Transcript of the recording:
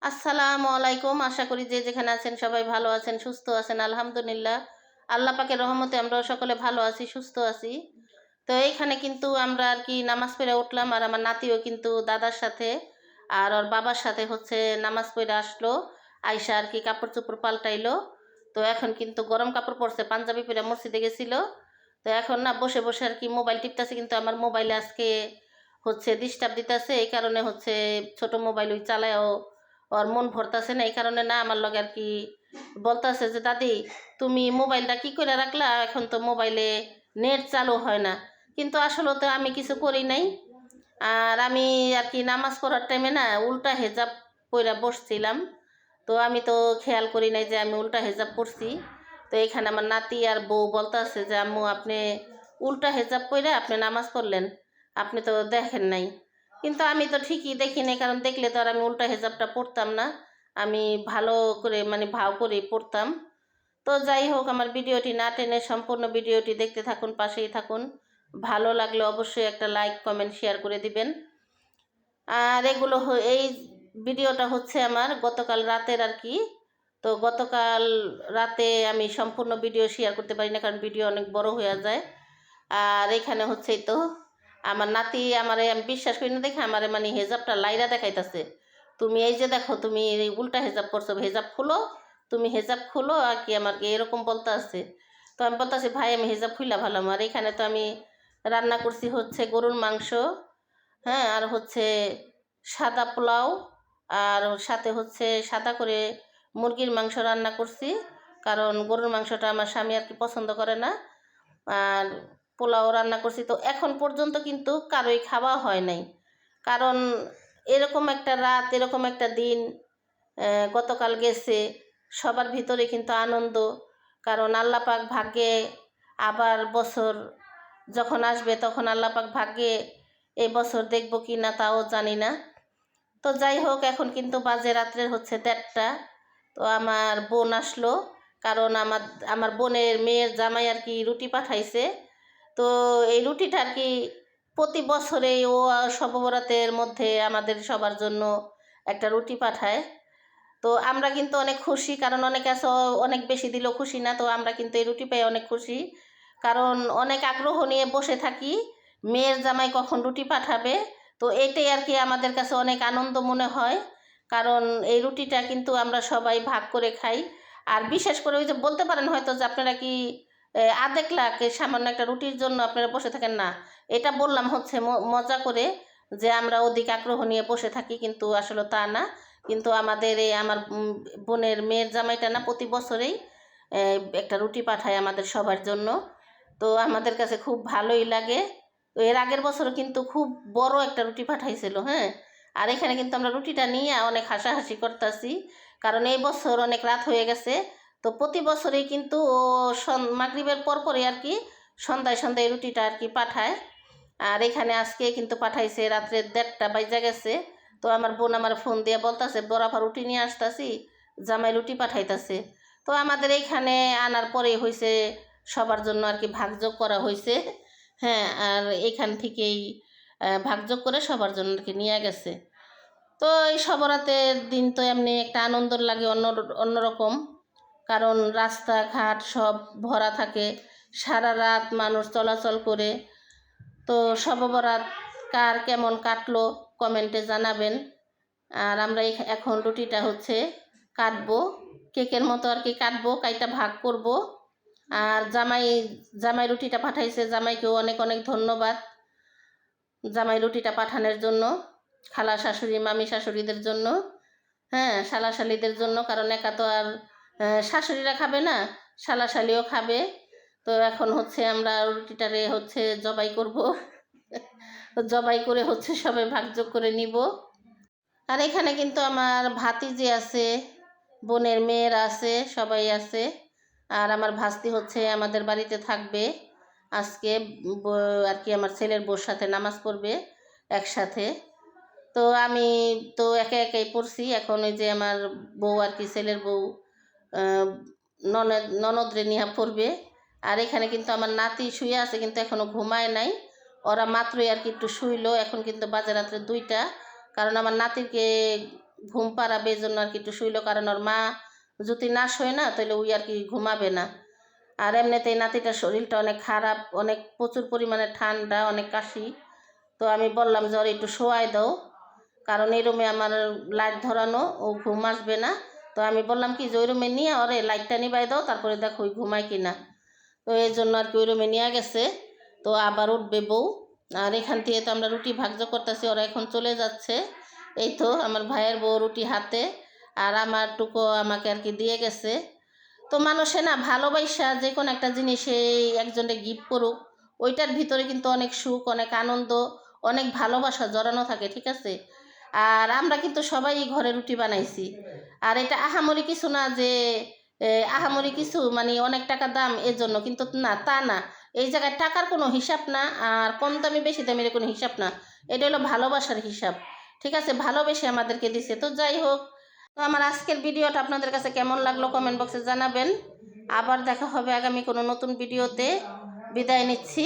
আসসালামু আলাইকুম। আশা করি যে যেখানে আছেন সবাই ভালো আছেন, সুস্থ আছেন। আলহামদুলিল্লাহ। আল্লাহ পাকের রহমতে আমরাও সকলে ভালো আছি, সুস্থ আছি। তো এইখানে কিন্তু আমরা আর কি নামাজ পড়ে উঠলাম, আর আমার নাতিও কিন্তু দাদার সাথে আর ওর বাবার সাথে হচ্ছে নামাজ পড়ে আসলো। আইসা আর কি কাপড় চোপড় পাল্টাইলো। তো এখন কিন্তু গরম কাপড় পরছে, পাঞ্জাবি পরে মসজিদে গেছিল। তো এখন না বসে বসে আর কি মোবাইল টিপতেছে, কিন্তু আমার মোবাইলে আজকে হচ্ছে ডিস্টার্ব দিতেছে। এই কারণে হচ্ছে ছোট মোবাইল ওই চালায়ও ওর মন ভরতাছে না। এই কারণে না আমার লগে আর কি বলতাছে যে দাদি তুমি মোবাইলটা কি করে রাখলা, এখন তো মোবাইলে নেট চালু হয় না। কিন্তু আসলে তো আমি কিছু করি নাই। আর আমি আর কি নামাজ পড়ার টাইমে না উল্টা হেজাব পইরা বসছিলাম। তো আমি তো খেয়াল করি নাই যে আমি উল্টা হেজাব পরছি। তো এখানে আমার নাতি আর বউ বলতাছে যে আম্মু আপনি উল্টা হেজাব পইরা আপনি নামাজ পড়লেন, আপনি তো দেখেন নাই। কিন্তু আমি তো ঠিকই দেখি নাই, কারণ দেখলে তো আর আমি উল্টা হেজাবটা পরতাম না। আমি ভালো করে মানে ভাও করে পড়তাম। তো যাই হোক, আমার ভিডিওটি না টেনে সম্পূর্ণ ভিডিওটি দেখতে থাকুন, পাশেই থাকুন। ভালো লাগলে অবশ্যই একটা লাইক কমেন্ট শেয়ার করে দিবেন। আর এই ভিডিওটা হচ্ছে আমার গতকাল রাতের আর কি। তো গতকাল রাতে আমি সম্পূর্ণ ভিডিও শেয়ার করতে পারি না, কারণ ভিডিও অনেক বড় হয়ে যায়। আর এখানে হচ্ছে তো আমার নাতি আমারে, আমি বিশ্বাস করি না দেখে আমারে মানে হেজাবটা লাইরা দেখাইতেছে। তুমি এই যে দেখো তুমি এই উল্টা হেজাব পরছো, হেজাব খুলো, তুমি হেজাব খুলো আর কি আমাকে এরকম বলতে আছে। তো আমি বলতেছি ভাই আমি হেজাব খুইলা ভালো। আর এখানে তো আমি রান্না করছি হচ্ছে গরুর মাংস, হ্যাঁ, আর হচ্ছে সাদা পোলাও, আর সাথে হচ্ছে সাদা করে মুরগির মাংস রান্না করছি, কারণ গরুর মাংসটা আমার স্বামী আর কি পছন্দ করে না। আর পোলাও রান্না করছি। তো এখন পর্যন্ত কিন্তু কারোই খাওয়া হয় নাই, কারণ এরকম একটা রাত, এরকম একটা দিন গতকাল গেছে। সবার ভিতরে কিন্তু আনন্দ, কারণ আল্লাহ পাক ভাগ্যে আবার বছর যখন আসবে তখন আল্লাহ পাক ভাগ্যে এই বছর দেখব কি না তাও জানি না। তো যাই হোক, এখন কিন্তু বাজে রাত্রে হচ্ছে 1:30। তো আমার বোন আসলো, কারণ আমার আমার বোনের মেয়ের জামাই আর কি রুটি পাঠাইছে। তো এই রুটিটা আর কি প্রতি বছরে ও শবে বরাতের মধ্যে আমাদের সবার জন্য একটা রুটি পাঠায়। তো আমরা কিন্তু অনেক খুশি, কারণ অনেকে আছে অনেক বেশি দিলেও খুশি না। তো আমরা কিন্তু এই রুটি পেয়ে অনেক খুশি, কারণ অনেক আগ্রহ নিয়ে বসে থাকি মেয়ের জামাই কখন রুটি পাঠাবে। তো এটাই আর কি আমাদের কাছে অনেক আনন্দ মনে হয়, কারণ এই রুটিটা কিন্তু আমরা সবাই ভাগ করে খাই। আর বিশেষ করে ওই যে বলতে পারেন হয়তো যে আপনারা কি আধেক লাখ সামান্য একটা রুটির জন্য আপনারা বসে থাকেন না। এটা বললাম হচ্ছে মজা করে, যে আমরা অধিক আগ্রহ নিয়ে বসে থাকি, কিন্তু আসলে তা না। কিন্তু আমাদের এই আমার বোনের মেয়ের জামাইটা না প্রতি বছরেই একটা রুটি পাঠায় আমাদের সবার জন্য। তো আমাদের কাছে খুব ভালোই লাগে। তো এর আগের বছরও কিন্তু খুব বড় একটা রুটি পাঠাইছিল, হ্যাঁ। আর এখানে কিন্তু আমরা রুটিটা নিয়ে অনেক হাসাহাসি করতেছি, কারণ এই বছর অনেক রাত হয়ে গেছে। তো প্রতি বছরেই কিন্তু ও মাগরিবের পরপরই আর কি সন্ধ্যায় সন্ধ্যায় রুটিটা আর কি পাঠায়। আর এখানে আজকে কিন্তু পাঠাইছে রাত্রে 1:30 বাজে গেছে। তো আমার বোন আমার ফোন দিয়ে বলতাছে বরাবর রুটি নিয়ে আসতাছি, জামাই রুটি পাঠাইতাছে। তো আমাদের এইখানে আনার পরেই হয়েছে সবার জন্য আর কি ভাগযোগ করা হয়েছে, হ্যাঁ। আর এখান থেকেই ভাগযোগ করে সবার জন্য আর কি নিয়ে গেছে। তো এই সবরাতের দিন তো এমনি একটা আনন্দ লাগে অন্যরকম, কারণ রাস্তাঘাট সব ভরা থাকে, সারা রাত মানুষ চলাচল করে। তো শবে বরাত কার কেমন কাটলো কমেন্টে জানাবেন। আর আমরা এখন রুটিটা হচ্ছে কাটবো, কেকের মতো আর কি কাটবো, কাইটা ভাগ করব। আর জামাই রুটিটা পাঠাইছে, জামাইকেও অনেক অনেক ধন্যবাদ জামাই রুটিটা পাঠানোর জন্য, খালা শাশুড়ি মামি শাশুড়িদের জন্য, হ্যাঁ, শালা শালিদের জন্য, কারণ একা তো আর শাশুড়িরা খাবে না, শালা শালিও খাবে। তো এখন হচ্ছে আমরা রুটিটারে হচ্ছে জবাই করব। জবাই করে হচ্ছে সবাই ভাগযোগ করে নিব। আর এখানে কিন্তু আমার ভাতিজি আছে, বোনের মেয়েরা আছে, সবাই আছে। আর আমার ভাস্তি হচ্ছে আমাদের বাড়িতে থাকবে আজকে, আর কি আমার ছেলের বউর সাথে নামাজ পড়বে একসাথে। তো আমি তো একে একাই পড়ছি। এখন ওই যে আমার বউ আর কি ছেলের বউ ননদরে নিয়ে পড়বে। আর এখানে কিন্তু আমার নাতি শুয়ে আছে, কিন্তু এখনো ঘুমায় নাই। ওরা মাত্রই আর কি একটু শুইলো, এখন কিন্তু বাজে রাত্রে 2টা। কারণ আমার নাতিকে ঘুম পাড়াবে, এই জন্য আর কি একটু শুইলো, কারণ ওর মা যদি না শোয় না তাহলে ওই আর কি ঘুমাবে না। আর এমনিতেই নাতিটার শরীরটা অনেক খারাপ, অনেক প্রচুর পরিমাণে ঠান্ডা, অনেক কাশি। তো আমি বললাম যে ওর একটু শোয়াই দাও, কারণ এই রুমে আমার লাইট ধরানো, ও ঘুম আসবে না। তো আমি বললাম কি যে ওই রুমে নিয়ে ওরে লাইটটা নিবাই দাও, তারপরে দেখো ওই ঘুমায় কিনা। তো এই জন্য আর কি ওই রুমে নিয়ে গেছে। তো আবার উঠবে বউ। আর এখান থেকে তো আমরা রুটি ভাগ্য করতেছি, ওরা এখন চলে যাচ্ছে। এই তো আমার ভাইয়ের বউ রুটি হাতে, আর আমার টুকু আমাকে আর কি দিয়ে গেছে। তো মানুষে না ভালোবাসা যে কোনো একটা জিনিসে একজনকে গিফট করুক, ওইটার ভিতরে কিন্তু অনেক সুখ, অনেক আনন্দ, অনেক ভালোবাসা জড়ানো থাকে, ঠিক আছে। আর আমরা কিন্তু সবাই ঘরে রুটি বানাইছি। আর এটা আহামরি কিছু না যে আহামরি কিছু মানে অনেক টাকা দাম এর জন্য, কিন্তু না, তা না। এই জায়গায় টাকার কোনো হিসাব না, আর কম দামি বেশি দামের কোনো হিসাব না। এটা হলো ভালোবাসার হিসাব, ঠিক আছে। ভালোবেসে আমাদেরকে দিছে। তো যাই হোক, তো আমার আজকের ভিডিওটা আপনাদের কাছে কেমন লাগলো কমেন্ট বক্সে জানাবেন। আবার দেখা হবে আগামী কোনো নতুন ভিডিওতে। বিদায় নিচ্ছি।